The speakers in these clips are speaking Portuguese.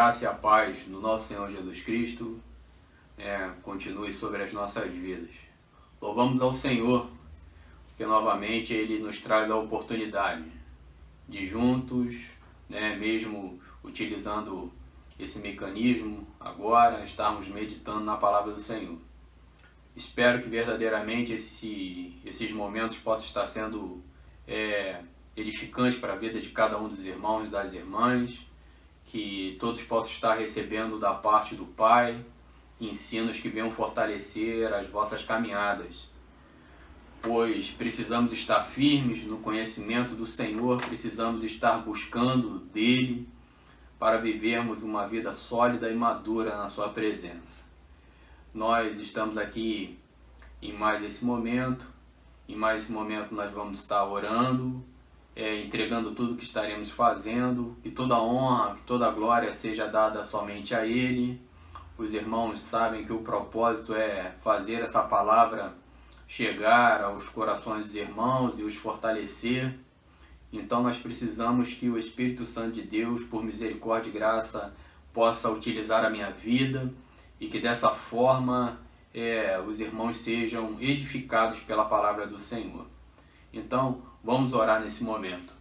graça e a paz do nosso Senhor Jesus Cristo continue sobre as nossas vidas. Louvamos ao Senhor, porque novamente Ele nos traz a oportunidade de juntos, mesmo utilizando esse mecanismo, agora estarmos meditando na palavra do Senhor. Espero que verdadeiramente esses momentos possam estar sendo edificantes para a vida de cada um dos irmãos e das irmãs, que todos possam estar recebendo da parte do Pai ensinos que venham fortalecer as vossas caminhadas, pois precisamos estar firmes no conhecimento do Senhor, precisamos estar buscando dele para vivermos uma vida sólida e madura na sua presença. Nós estamos aqui em mais esse momento, nós vamos estar orando, entregando tudo que estaremos fazendo, que toda honra, que toda glória seja dada somente a Ele. Os irmãos sabem que o propósito é fazer essa palavra chegar aos corações dos irmãos e os fortalecer. Então nós precisamos que o Espírito Santo de Deus, por misericórdia e graça, possa utilizar a minha vida e que dessa forma os irmãos sejam edificados pela palavra do Senhor. Então, vamos orar nesse momento.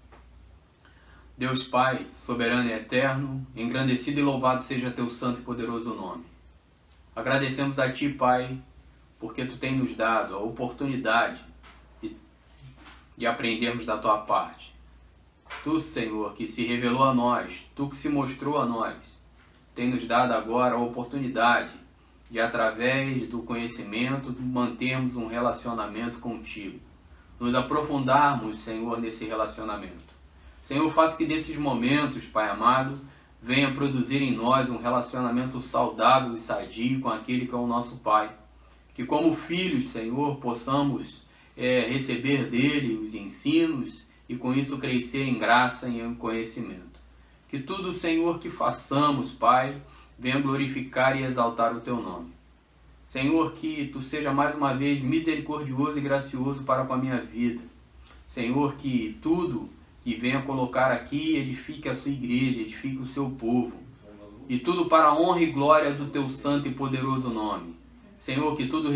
Deus Pai, soberano e eterno, engrandecido e louvado seja teu santo e poderoso nome. Agradecemos a Ti, Pai, porque Tu tens nos dado a oportunidade de aprendermos da Tua parte. Tu, Senhor, que se revelou a nós, Tu que se mostrou a nós, tem nos dado agora a oportunidade de, através do conhecimento, mantermos um relacionamento contigo. Nos aprofundarmos, Senhor, nesse relacionamento. Senhor, faça que desses momentos, Pai amado, venha produzir em nós um relacionamento saudável e sadio com aquele que é o nosso Pai. Que como filhos, Senhor, possamos receber dele os ensinos e com isso crescer em graça e em conhecimento. Que tudo, Senhor, que façamos, Pai, venha glorificar e exaltar o Teu nome. Senhor, que Tu seja mais uma vez misericordioso e gracioso para com a minha vida. Senhor, que tudo que venha colocar aqui edifique a Sua igreja, edifique o Seu povo. E tudo para a honra e glória do Teu santo e poderoso nome. Senhor, que tudo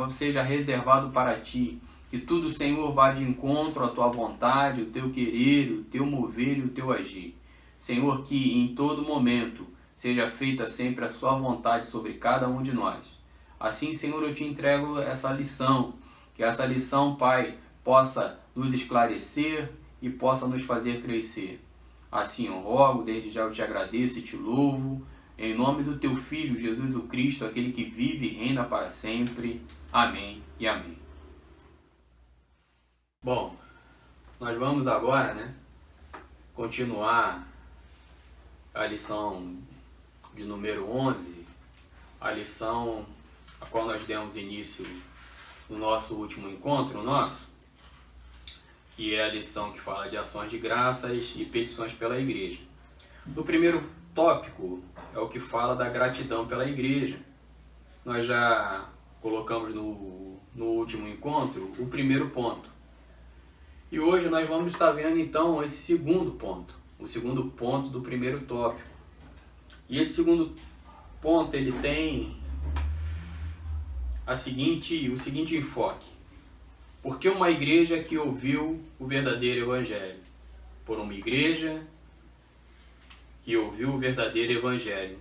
seja reservado para Ti. Que tudo, Senhor, vá de encontro à Tua vontade, o Teu querer, o Teu mover e o Teu agir. Senhor, que em todo momento seja feita sempre a Sua vontade sobre cada um de nós. Assim, Senhor, eu Te entrego essa lição, que essa lição, Pai, possa nos esclarecer e possa nos fazer crescer. Assim eu rogo, desde já eu Te agradeço e Te louvo, em nome do Teu Filho, Jesus o Cristo, aquele que vive e reina para sempre. Amém e amém. Bom, nós vamos agora, continuar a lição de número 11, a lição a qual nós demos início no nosso último encontro que é a lição que fala de ações de graças e petições pela igreja. No primeiro tópico é o que fala da gratidão pela igreja. Nós já colocamos no último encontro o primeiro ponto. E hoje nós vamos estar vendo então esse segundo ponto, o segundo ponto do primeiro tópico. E esse segundo ponto ele tem o seguinte enfoque. Por que uma igreja que ouviu o verdadeiro evangelho? Por uma igreja que ouviu o verdadeiro evangelho.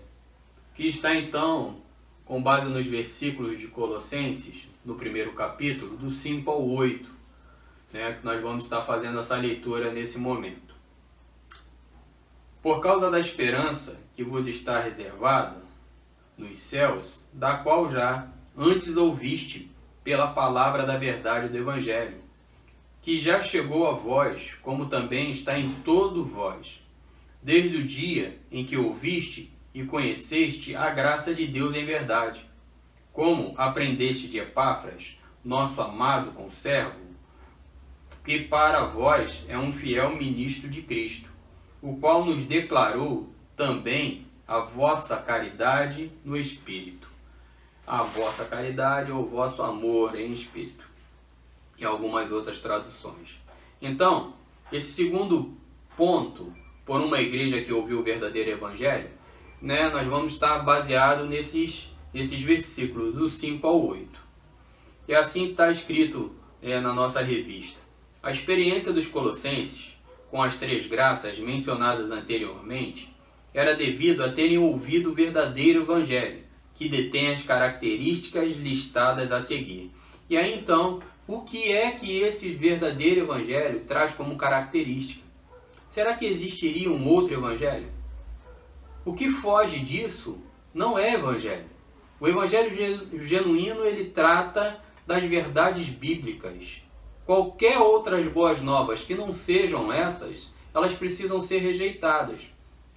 Que está então, com base nos versículos de Colossenses, no primeiro capítulo, do 5 ao 8, que nós vamos estar fazendo essa leitura nesse momento. Por causa da esperança que vos está reservada nos céus, da qual já antes ouviste pela palavra da verdade do Evangelho, que já chegou a vós, como também está em todo vós, desde o dia em que ouviste e conheceste a graça de Deus em verdade, como aprendeste de Epáfras, nosso amado conservo, que para vós é um fiel ministro de Cristo, o qual nos declarou também a vossa caridade no Espírito. A vossa caridade ou o vosso amor em Espírito. E algumas outras traduções. Então, esse segundo ponto, por uma igreja que ouviu o verdadeiro Evangelho, né, nós vamos estar baseado nesses versículos, do 5 ao 8. E assim está escrito na nossa revista. A experiência dos colossenses com as 3 graças mencionadas anteriormente era devido a terem ouvido o verdadeiro evangelho, que detém as características listadas a seguir. E aí então, o que é que esse verdadeiro evangelho traz como característica? Será que existiria um outro evangelho? O que foge disso não é evangelho. O evangelho genuíno, ele trata das verdades bíblicas. Qualquer outras boas novas que não sejam essas, elas precisam ser rejeitadas.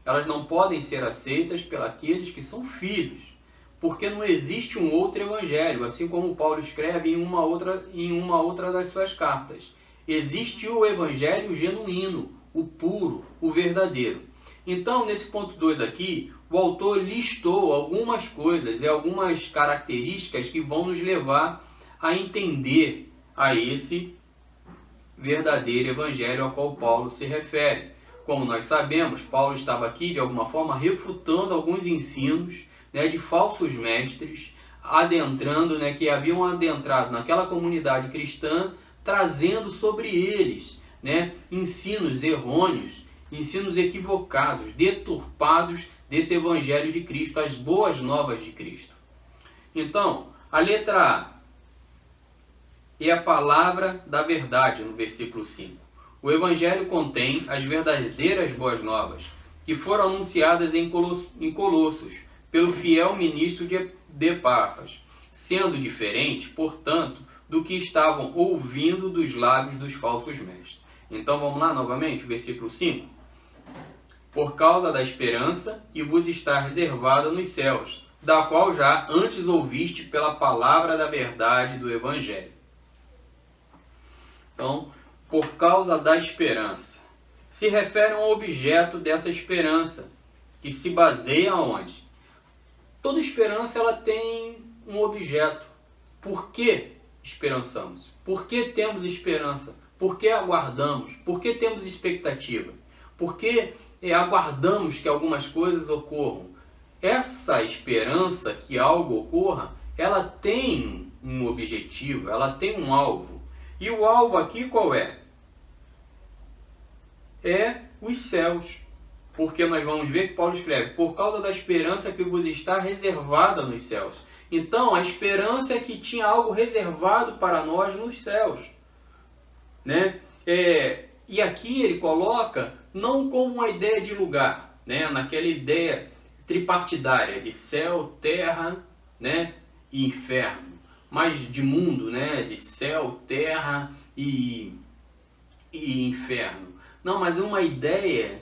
Elas não podem ser aceitas pelos que são filhos, porque não existe um outro evangelho, assim como Paulo escreve em uma outra das suas cartas. Existe o evangelho genuíno, o puro, o verdadeiro. Então, nesse ponto 2 aqui, o autor listou algumas coisas e algumas características que vão nos levar a entender a esse verdadeiro evangelho ao qual Paulo se refere. Como nós sabemos, Paulo estava aqui, de alguma forma, refutando alguns ensinos, né, de falsos mestres, adentrando, né, que haviam adentrado naquela comunidade cristã, trazendo sobre eles, né, ensinos errôneos, ensinos equivocados, deturpados desse evangelho de Cristo, as boas novas de Cristo. Então, a letra A é a palavra da verdade, no versículo 5. O evangelho contém as verdadeiras boas novas, que foram anunciadas em Colossos, pelo fiel ministro de Epáfras, sendo diferente, portanto, do que estavam ouvindo dos lábios dos falsos mestres. Então vamos lá novamente, versículo 5. Por causa da esperança que vos está reservada nos céus, da qual já antes ouviste pela palavra da verdade do evangelho. Então, por causa da esperança, se refere a um objeto dessa esperança, que se baseia onde? Toda esperança ela tem um objeto. Por que esperançamos? Por que temos esperança? Por que aguardamos? Por que temos expectativa? Por que aguardamos que algumas coisas ocorram? Essa esperança que algo ocorra, ela tem um objetivo, ela tem um alvo. E o alvo aqui qual é? É os céus. Porque nós vamos ver que Paulo escreve, por causa da esperança que vos está reservada nos céus. Então, a esperança é que tinha algo reservado para nós nos céus. Né? E aqui ele coloca, não como uma ideia de lugar, né? Naquela ideia tripartidária de céu, terra, né? E inferno. Mas de mundo, né? De céu, terra e inferno. Não, mas uma ideia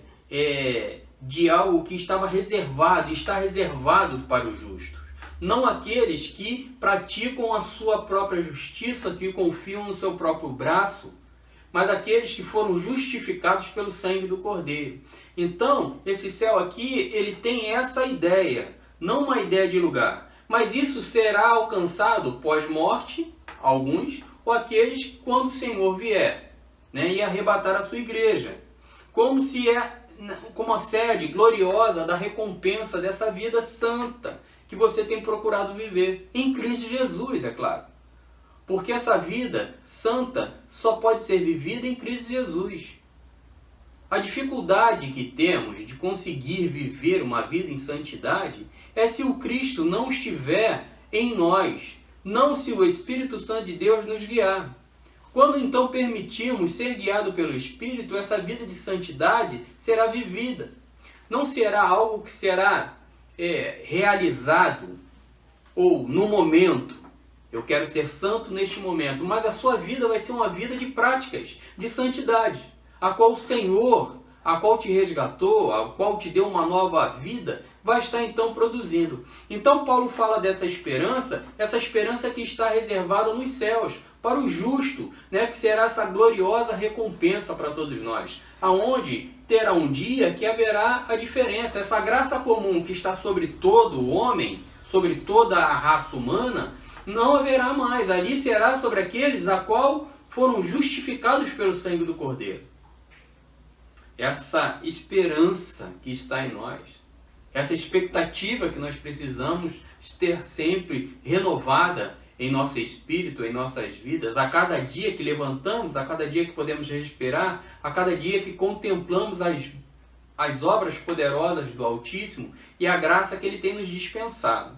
de algo que estava reservado, está reservado para os justos. Não aqueles que praticam a sua própria justiça, que confiam no seu próprio braço, mas aqueles que foram justificados pelo sangue do Cordeiro. Então, esse céu aqui, ele tem essa ideia, não uma ideia de lugar. Mas isso será alcançado pós-morte, alguns, ou aqueles quando o Senhor vier, né, e arrebatar a sua igreja. Como a sede gloriosa da recompensa dessa vida santa que você tem procurado viver, em Cristo Jesus, é claro. Porque essa vida santa só pode ser vivida em Cristo Jesus. A dificuldade que temos de conseguir viver uma vida em santidade é se o Cristo não estiver em nós, não se o Espírito Santo de Deus nos guiar. Quando então permitimos ser guiado pelo Espírito, essa vida de santidade será vivida. Não será algo que será realizado ou no momento. Eu quero ser santo neste momento, mas a sua vida vai ser uma vida de práticas, de santidade, a qual o Senhor, a qual te resgatou, a qual te deu uma nova vida, vai estar então produzindo. Então Paulo fala dessa esperança, essa esperança que está reservada nos céus, para o justo, né, que será essa gloriosa recompensa para todos nós, aonde terá um dia que haverá a diferença, essa graça comum que está sobre todo o homem, sobre toda a raça humana, não haverá mais, ali será sobre aqueles a qual foram justificados pelo sangue do Cordeiro. Essa esperança que está em nós essa expectativa que nós precisamos ter sempre renovada em nosso espírito, em nossas vidas, a cada dia que levantamos, a cada dia que podemos respirar, a cada dia que contemplamos as obras poderosas do Altíssimo e a graça que Ele tem nos dispensado.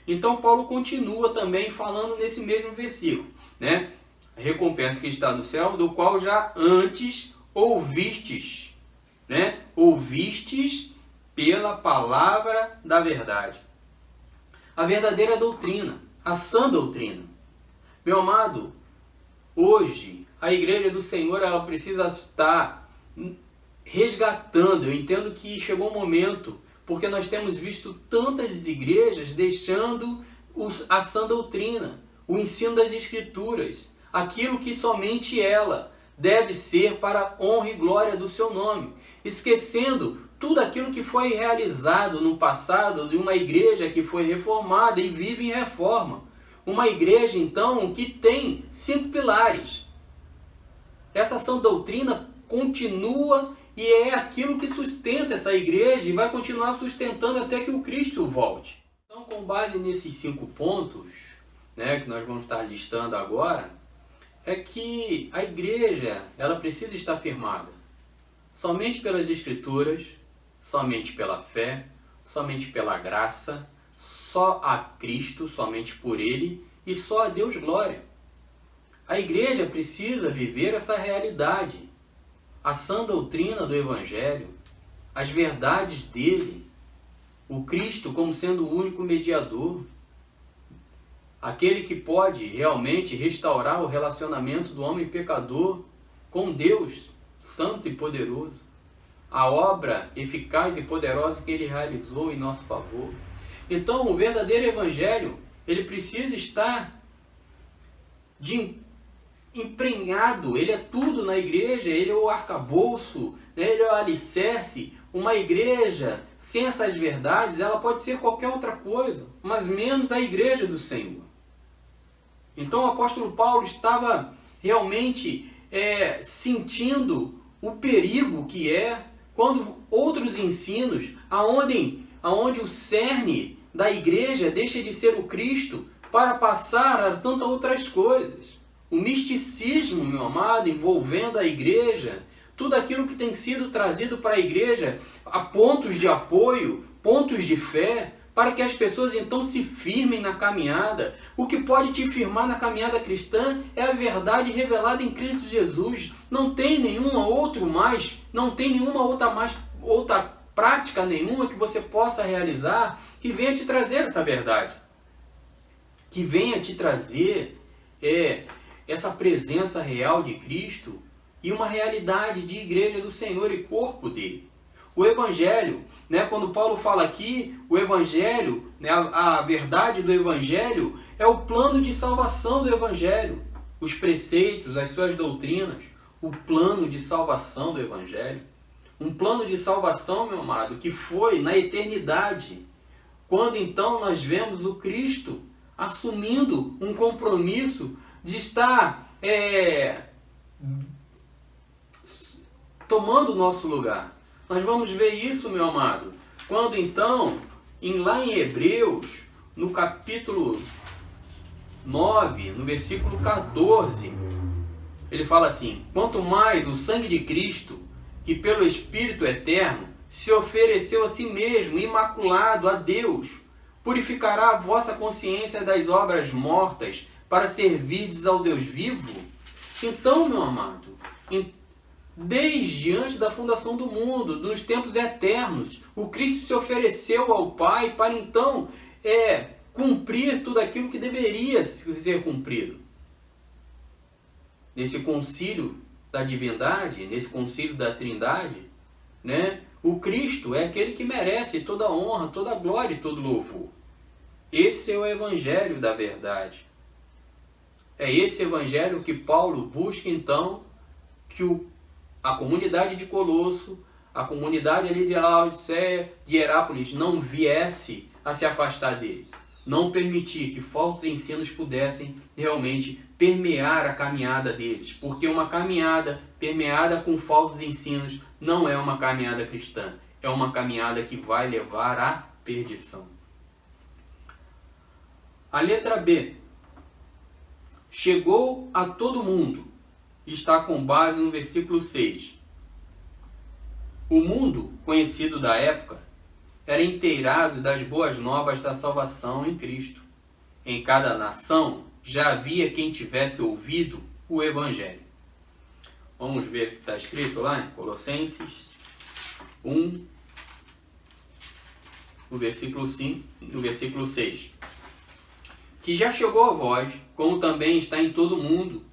Então Paulo continua também falando nesse mesmo versículo, né? A recompensa que está no céu, do qual já antes ouvistes, né? Ouvistes pela palavra da verdade. A verdadeira doutrina, a sã doutrina. Meu amado, hoje a igreja do Senhor ela precisa estar resgatando. Eu entendo que chegou o momento, porque nós temos visto tantas igrejas deixando a sã doutrina, o ensino das Escrituras, aquilo que somente ela deve ser para a honra e glória do seu nome, esquecendo tudo aquilo que foi realizado no passado de uma igreja que foi reformada e vive em reforma. Uma igreja, então, que tem 5 pilares. Essa sã doutrina continua e é aquilo que sustenta essa igreja e vai continuar sustentando até que o Cristo volte. Então, com base nesses 5 pontos, né, que nós vamos estar listando agora, é que a igreja ela precisa estar firmada somente pelas Escrituras, somente pela fé, somente pela graça, só a Cristo, somente por Ele e só a Deus glória. A igreja precisa viver essa realidade, a sã doutrina do Evangelho, as verdades dele, o Cristo como sendo o único mediador, aquele que pode realmente restaurar o relacionamento do homem pecador com Deus santo e poderoso, a obra eficaz e poderosa que ele realizou em nosso favor. Então, o verdadeiro Evangelho, ele precisa estar emprenhado, ele é tudo na igreja, ele é o arcabouço, né? Ele é o alicerce. Uma igreja sem essas verdades, ela pode ser qualquer outra coisa, mas menos a igreja do Senhor. Então o apóstolo Paulo estava realmente sentindo o perigo que é quando outros ensinos, aonde o cerne da igreja deixa de ser o Cristo para passar a tantas outras coisas. O misticismo, meu amado, envolvendo a igreja, tudo aquilo que tem sido trazido para a igreja a pontos de apoio, pontos de fé, para que as pessoas então se firmem na caminhada. O que pode te firmar na caminhada cristã é a verdade revelada em Cristo Jesus. Não tem nenhuma outra prática nenhuma que você possa realizar que venha te trazer essa verdade. Que venha te trazer essa presença real de Cristo e uma realidade de igreja do Senhor e corpo dele. O Evangelho, né, quando Paulo fala aqui, o Evangelho, né, a verdade do Evangelho é o plano de salvação do Evangelho. Os preceitos, as suas doutrinas, o plano de salvação do Evangelho. Um plano de salvação, meu amado, que foi na eternidade. Quando então nós vemos o Cristo assumindo um compromisso de estar tomando o nosso lugar. Nós vamos ver isso, meu amado, quando então, lá em Hebreus, no capítulo 9, no versículo 14, ele fala assim: quanto mais o sangue de Cristo, que pelo Espírito eterno se ofereceu a si mesmo, imaculado a Deus, purificará a vossa consciência das obras mortas, para servirdes ao Deus vivo. Então, meu amado, desde antes da fundação do mundo, dos tempos eternos, o Cristo se ofereceu ao Pai para então cumprir tudo aquilo que deveria ser cumprido. Nesse concílio da divindade, nesse concílio da Trindade, né, o Cristo é aquele que merece toda a honra, toda a glória e todo louvor. Esse é o Evangelho da verdade. É esse Evangelho que Paulo busca então que a comunidade de Colosso, a comunidade ali de Laodiceia, de Herápolis, não viesse a se afastar dele. Não permitir que falsos ensinos pudessem realmente permear a caminhada deles. Porque uma caminhada permeada com falsos ensinos não é uma caminhada cristã. é uma caminhada que vai levar à perdição. A letra B. Chegou a todo mundo. Está com base no versículo 6. O mundo conhecido da época era inteirado das boas novas da salvação em Cristo. Em cada nação já havia quem tivesse ouvido o Evangelho. Vamos ver o que está escrito lá em Colossenses 1, no versículo 5, no versículo 6. Que já chegou a vós, como também está em todo mundo,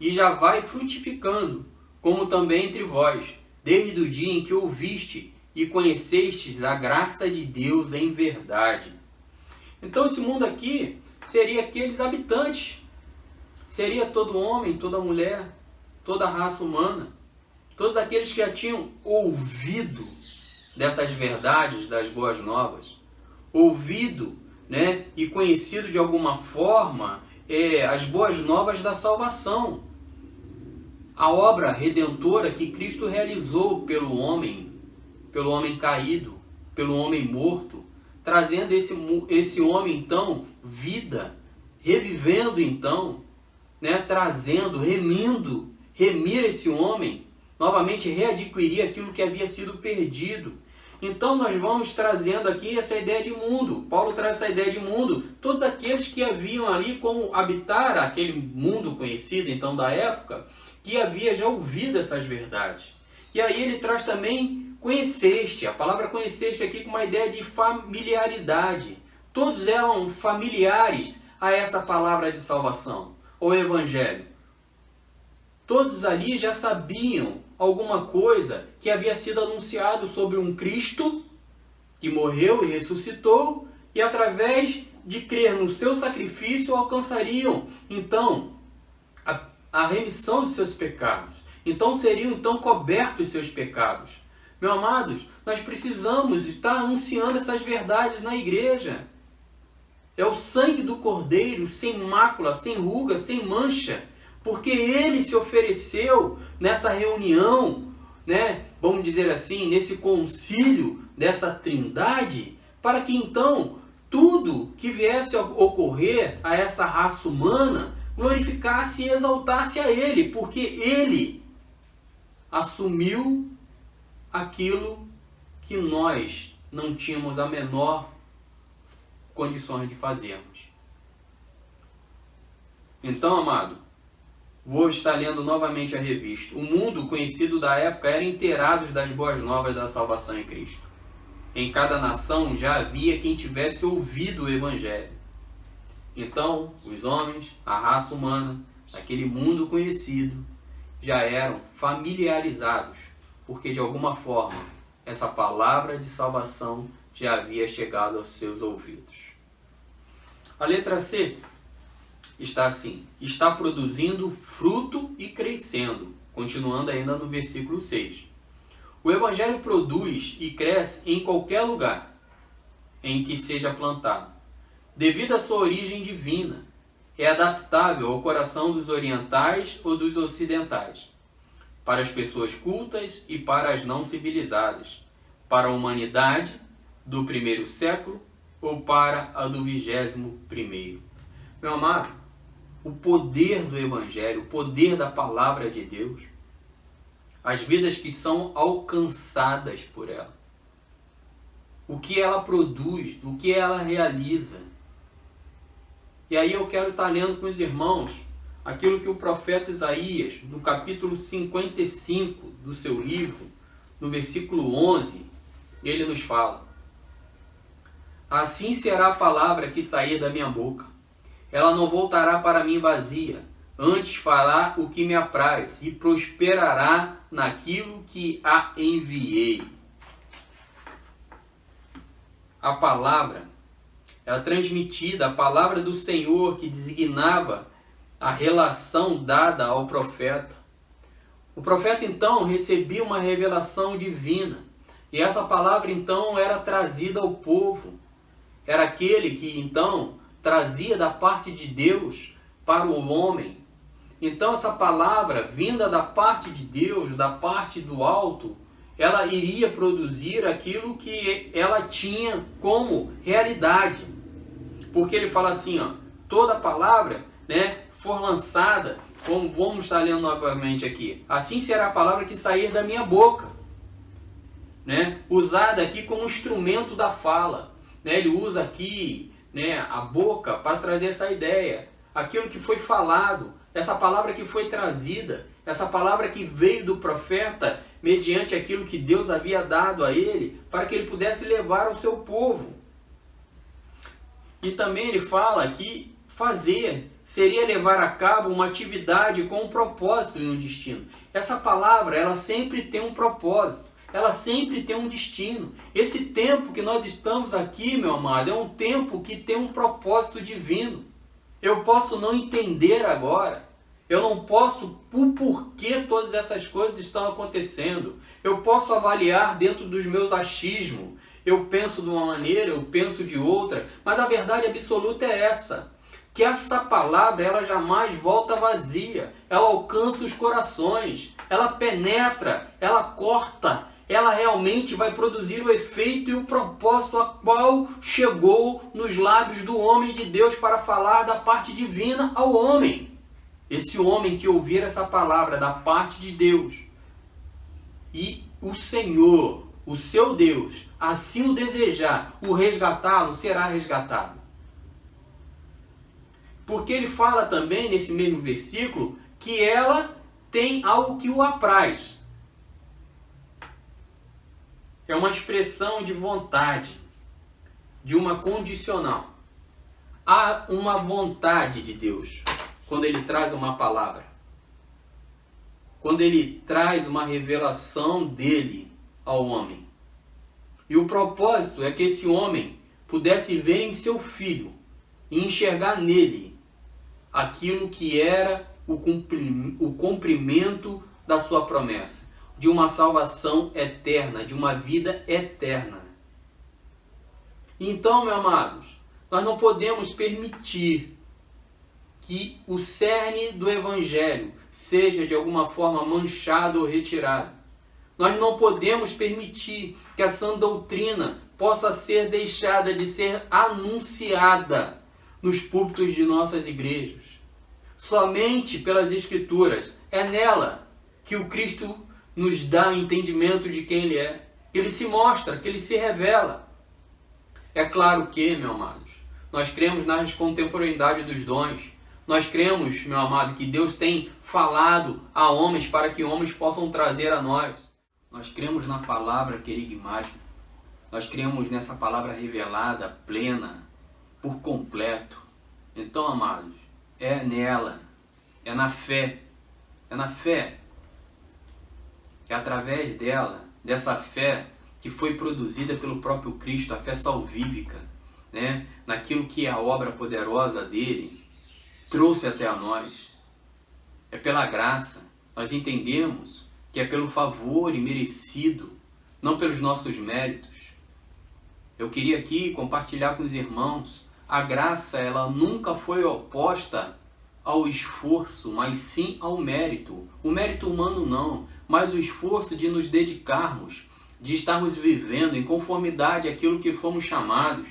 e já vai frutificando, como também entre vós, desde o dia em que ouviste e conhecestes a graça de Deus em verdade. Então esse mundo aqui seria aqueles habitantes, seria todo homem, toda mulher, toda a raça humana, todos aqueles que já tinham ouvido dessas verdades das boas novas, ouvido, né, e conhecido de alguma forma as boas novas da salvação, a obra redentora que Cristo realizou pelo homem caído, pelo homem morto, trazendo esse homem então vida, revivendo então, né, trazendo, remir esse homem, novamente readquirir aquilo que havia sido perdido. Então nós vamos trazendo aqui essa ideia de mundo. Paulo traz essa ideia de mundo. Todos aqueles que haviam ali como habitar aquele mundo conhecido então da época, que havia já ouvido essas verdades. E aí ele traz também conheceste. A palavra conheceste aqui com uma ideia de familiaridade. Todos eram familiares a essa palavra de salvação, o Evangelho. Todos ali já sabiam alguma coisa que havia sido anunciado sobre um Cristo que morreu e ressuscitou, e através de crer no seu sacrifício alcançariam então a remissão de seus pecados. Então seriam então cobertos os seus pecados. Meus amados, nós precisamos estar anunciando essas verdades na igreja. É o sangue do Cordeiro, sem mácula, sem ruga, sem mancha, porque ele se ofereceu nessa reunião, né, vamos dizer assim, nesse concílio dessa trindade, para que então tudo que viesse a ocorrer a essa raça humana glorificasse e exaltasse a ele, porque ele assumiu aquilo que nós não tínhamos a menor condições de fazermos. Então, amado, vou estar lendo novamente a revista. O mundo conhecido da época era inteirado das boas novas da salvação em Cristo. Em cada nação já havia quem tivesse ouvido o Evangelho. Então, os homens, a raça humana, aquele mundo conhecido, já eram familiarizados, porque de alguma forma essa palavra de salvação já havia chegado aos seus ouvidos. A letra C está assim: está produzindo fruto e crescendo, continuando ainda no versículo 6. O Evangelho produz e cresce em qualquer lugar em que seja plantado, devido à sua origem divina. É adaptável ao coração dos orientais ou dos ocidentais, para as pessoas cultas e para as não civilizadas, para a humanidade do primeiro século ou para a do 21º. Meu amado, o poder do Evangelho, o poder da palavra de Deus, as vidas que são alcançadas por ela, o que ela produz, o que ela realiza. E aí eu quero estar lendo com os irmãos aquilo que o profeta Isaías, no capítulo 55 do seu livro, no versículo 11, ele nos fala: assim será a palavra que sair da minha boca. Ela não voltará para mim vazia, antes fará o que me apraz e prosperará naquilo que a enviei. A palavra era transmitida, a palavra do Senhor que designava a relação dada ao profeta. O profeta então recebia uma revelação divina, e essa palavra então era trazida ao povo. Era aquele que então trazia da parte de Deus para o homem. Então essa palavra vinda da parte de Deus, da parte do alto, ela iria produzir aquilo que ela tinha como realidade. Porque ele fala assim, ó, toda palavra, né, for lançada, como vamos estar lendo novamente aqui, assim será a palavra que sair da minha boca, né, usada aqui como instrumento da fala, né, ele usa aqui, né, a boca para trazer essa ideia, aquilo que foi falado, essa palavra que foi trazida, essa palavra que veio do profeta mediante aquilo que Deus havia dado a ele, para que ele pudesse levar ao seu povo. E também ele fala que fazer seria levar a cabo uma atividade com um propósito e um destino. Essa palavra, ela sempre tem um propósito, ela sempre tem um destino. Esse tempo que nós estamos aqui, meu amado, é um tempo que tem um propósito divino. Eu posso não entender agora, eu não posso o porquê todas essas coisas estão acontecendo. Eu posso avaliar dentro dos meus achismos. Eu penso de uma maneira, eu penso de outra, mas a verdade absoluta é essa, que essa palavra ela jamais volta vazia, ela alcança os corações, ela penetra, ela corta, ela realmente vai produzir o efeito e o propósito a qual chegou nos lábios do homem de Deus para falar da parte divina ao homem. Esse homem que ouvir essa palavra da parte de Deus e o Senhor, o seu Deus, assim o desejar, o resgatá-lo, será resgatado. Porque ele fala também, nesse mesmo versículo, que ela tem algo que o apraz. É uma expressão de vontade, de uma condicional. Há uma vontade de Deus quando ele traz uma palavra. Quando ele traz uma revelação dele ao homem. E o propósito é que esse homem pudesse ver em seu filho e enxergar nele aquilo que era o cumprimento da sua promessa, de uma salvação eterna, de uma vida eterna. Então, meus amados, nós não podemos permitir que o cerne do Evangelho seja de alguma forma manchado ou retirado. Nós não podemos permitir que a sã doutrina possa ser deixada de ser anunciada nos púlpitos de nossas igrejas. Somente pelas Escrituras, é nela que o Cristo nos dá entendimento de quem Ele é, que Ele se mostra, que Ele se revela. É claro que, meus amados, nós cremos na contemporaneidade dos dons. Nós cremos, meu amado, que Deus tem falado a homens para que homens possam trazer a nós. Nós cremos na palavra querigmática. Nós cremos nessa palavra revelada, plena, por completo. Então, amados, é nela, é na fé, é através dela, dessa fé que foi produzida pelo próprio Cristo, a fé salvífica, né? Naquilo que a obra poderosa dele trouxe até a nós. É pela graça, nós entendemos que é pelo favor imerecido, não pelos nossos méritos. Eu queria aqui compartilhar com os irmãos, a graça ela nunca foi oposta ao esforço, mas sim ao mérito. O mérito humano não, mas o esforço de nos dedicarmos, de estarmos vivendo em conformidade àquilo que fomos chamados,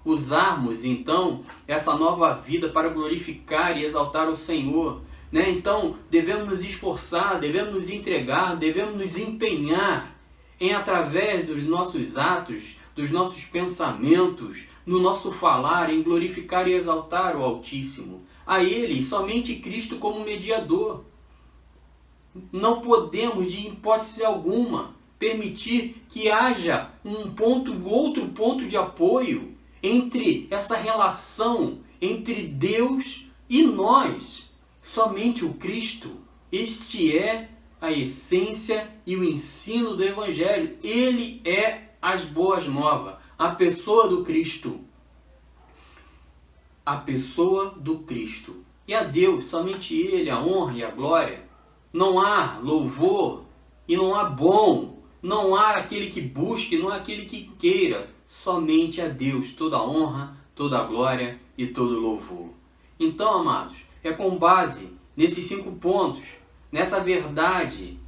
usarmos então essa nova vida para glorificar e exaltar o Senhor, né? Então devemos nos esforçar, devemos nos entregar, devemos nos empenhar em através dos nossos atos, dos nossos pensamentos, no nosso falar, em glorificar e exaltar o Altíssimo. A Ele, somente Cristo como mediador. Não podemos, de hipótese alguma, permitir que haja outro ponto de apoio entre essa relação entre Deus e nós. Somente o Cristo. Este é a essência e o ensino do Evangelho. Ele é as boas novas, a pessoa do Cristo. A pessoa do Cristo. E a Deus, somente Ele, a honra e a glória. Não há louvor e não há bom. Não há aquele que busque, não há aquele que queira. Somente a Deus toda a honra, toda a glória e todo o louvor. Então, amados, é com base nesses 5 pontos, nessa verdade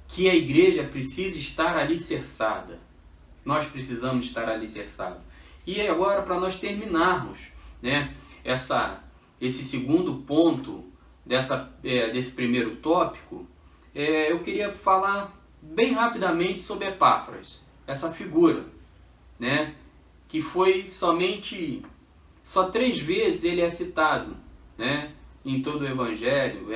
que a igreja precisa estar alicerçada. Nós precisamos estar alicerçados. E agora, para nós terminarmos, né, esse segundo ponto desse primeiro tópico, eu queria falar bem rapidamente sobre Epáfras, essa figura, né, que foi só 3 vezes ele é citado, né, em todo o Evangelho,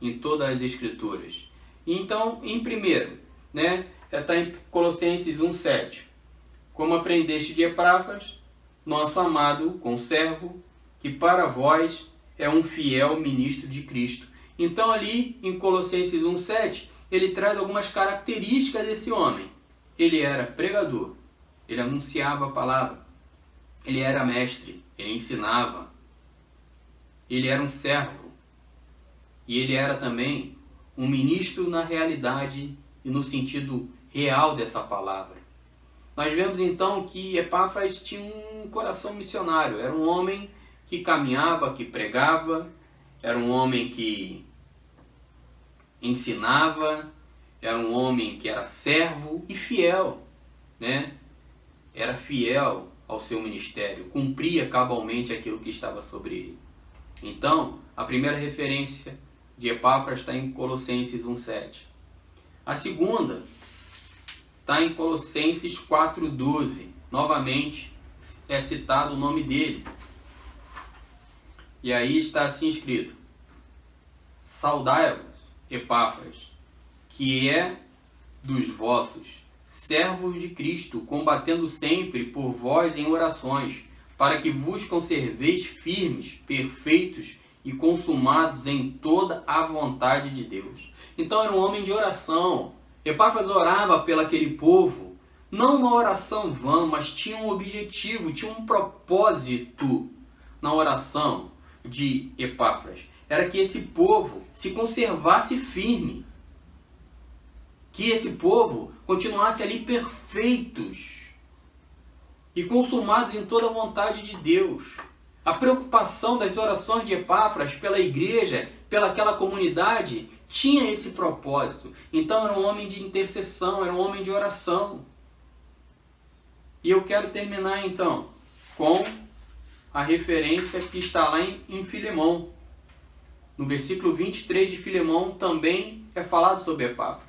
em todas as Escrituras. Então, em primeiro, né, está em Colossenses 1,7. Como aprendeste de Epáfras, nosso amado conservo, que para vós é um fiel ministro de Cristo. Então ali em Colossenses 1,7, ele traz algumas características desse homem. Ele era pregador, ele anunciava a palavra, ele era mestre, ele ensinava, ele era um servo, e ele era também um ministro na realidade e no sentido real dessa palavra. Nós vemos então que Epáfras tinha um coração missionário, era um homem que caminhava, que pregava, era um homem que ensinava, era um homem que era servo e fiel, né? Era fiel ao seu ministério, cumpria cabalmente aquilo que estava sobre ele. Então, a primeira referência de Epáfras está em Colossenses 1,7. A segunda está em Colossenses 4,12. Novamente é citado o nome dele. E aí está assim escrito: Saudai-vos, Epáfras, que é dos vossos servos de Cristo, combatendo sempre por vós em orações, para que vos conserveis firmes, perfeitos e consumados em toda a vontade de Deus. Então era um homem de oração. Epáfras orava pelo aquele povo, não uma oração vã, mas tinha um objetivo, tinha um propósito na oração de Epáfras. Era que esse povo se conservasse firme, que esse povo continuasse ali perfeitos e consumados em toda a vontade de Deus. A preocupação das orações de Epáfras pela igreja, pelaquela comunidade, tinha esse propósito. Então era um homem de intercessão, era um homem de oração. E eu quero terminar então com a referência que está lá em Filemão. No versículo 23 de Filemão também é falado sobre Epáfras.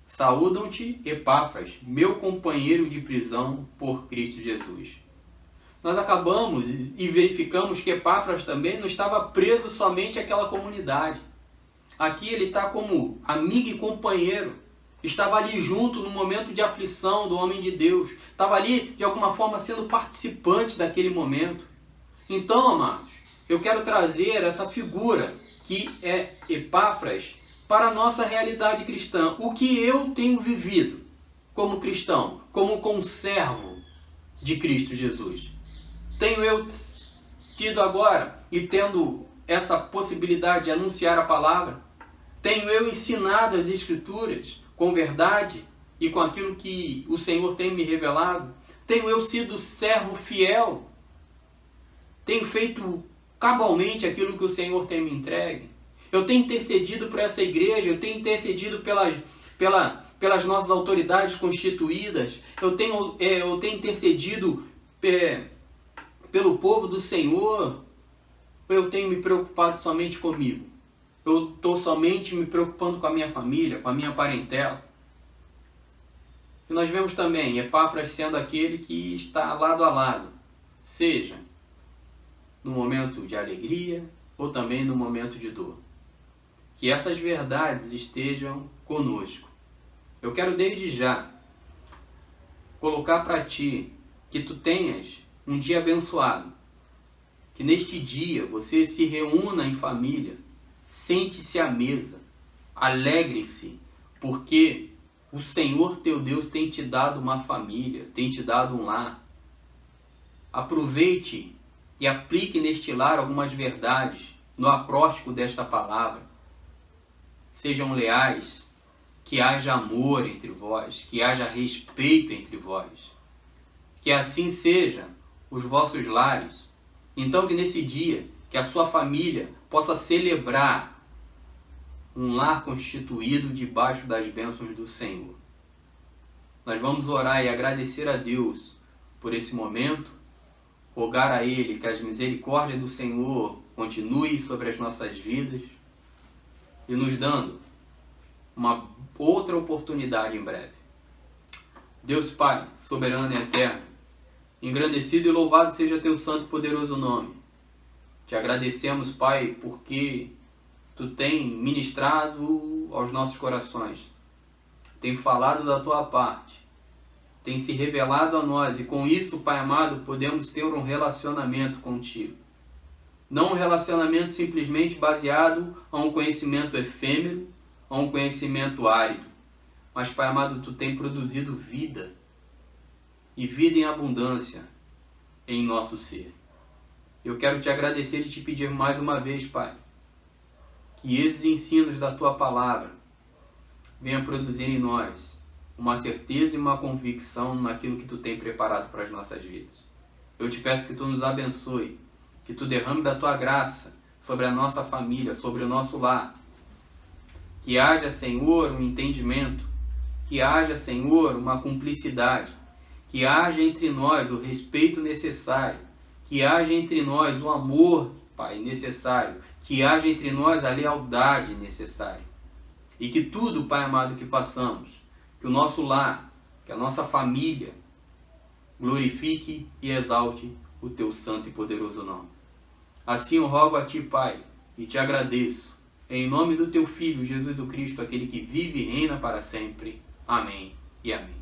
Saúdam-te, Epáfras, meu companheiro de prisão por Cristo Jesus. Nós acabamos e verificamos que Epáfras também não estava preso somente àquela comunidade. Aqui ele está como amigo e companheiro. Estava ali junto no momento de aflição do homem de Deus. Estava ali, de alguma forma, sendo participante daquele momento. Então, amados, eu quero trazer essa figura que é Epáfras para a nossa realidade cristã. O que eu tenho vivido como cristão, como conservo de Cristo Jesus. Tenho eu tido agora e tendo essa possibilidade de anunciar a palavra? Tenho eu ensinado as Escrituras com verdade e com aquilo que o Senhor tem me revelado? Tenho eu sido servo fiel? Tenho feito cabalmente aquilo que o Senhor tem me entregue? Eu tenho intercedido por essa igreja, eu tenho intercedido pelas nossas autoridades constituídas, eu tenho intercedido pelo povo do Senhor, ou eu tenho me preocupado somente comigo? Eu estou somente me preocupando com a minha família, com a minha parentela? E nós vemos também Epáfras sendo aquele que está lado a lado, seja no momento de alegria ou também no momento de dor. Que essas verdades estejam conosco. Eu quero desde já colocar para ti que tu tenhas um dia abençoado. Que neste dia você se reúna em família, sente-se à mesa, alegre-se, porque o Senhor teu Deus tem te dado uma família, tem te dado um lar. Aproveite e aplique neste lar algumas verdades no acróstico desta palavra. Sejam leais, que haja amor entre vós, que haja respeito entre vós. Que assim seja os vossos lares. Então que nesse dia, que a sua família possa celebrar um lar constituído debaixo das bênçãos do Senhor. Nós vamos orar e agradecer a Deus por esse momento, rogar a Ele que as misericórdias do Senhor continuem sobre as nossas vidas e nos dando uma outra oportunidade em breve. Deus Pai, soberano e eterno, engrandecido e louvado seja teu santo e poderoso nome. Te agradecemos, Pai, porque tu tem ministrado aos nossos corações, tem falado da tua parte, tem se revelado a nós e com isso, Pai amado, podemos ter um relacionamento contigo. Não um relacionamento simplesmente baseado a um conhecimento efêmero, a um conhecimento árido. Mas, Pai amado, tu tem produzido vida e vida em abundância em nosso ser. Eu quero te agradecer e te pedir mais uma vez, Pai, que esses ensinos da tua palavra venham produzir em nós uma certeza e uma convicção naquilo que tu tem preparado para as nossas vidas. Eu te peço que tu nos abençoe, que tu derrame da tua graça sobre a nossa família, sobre o nosso lar. Que haja, Senhor, um entendimento, que haja, Senhor, uma cumplicidade, que haja entre nós o respeito necessário, que haja entre nós o amor, Pai, necessário, que haja entre nós a lealdade necessária. E que tudo, Pai amado, que façamos, que o nosso lar, que a nossa família glorifique e exalte o teu santo e poderoso nome. Assim eu rogo a ti, Pai, e te agradeço, em nome do teu Filho, Jesus o Cristo, aquele que vive e reina para sempre. Amém e amém.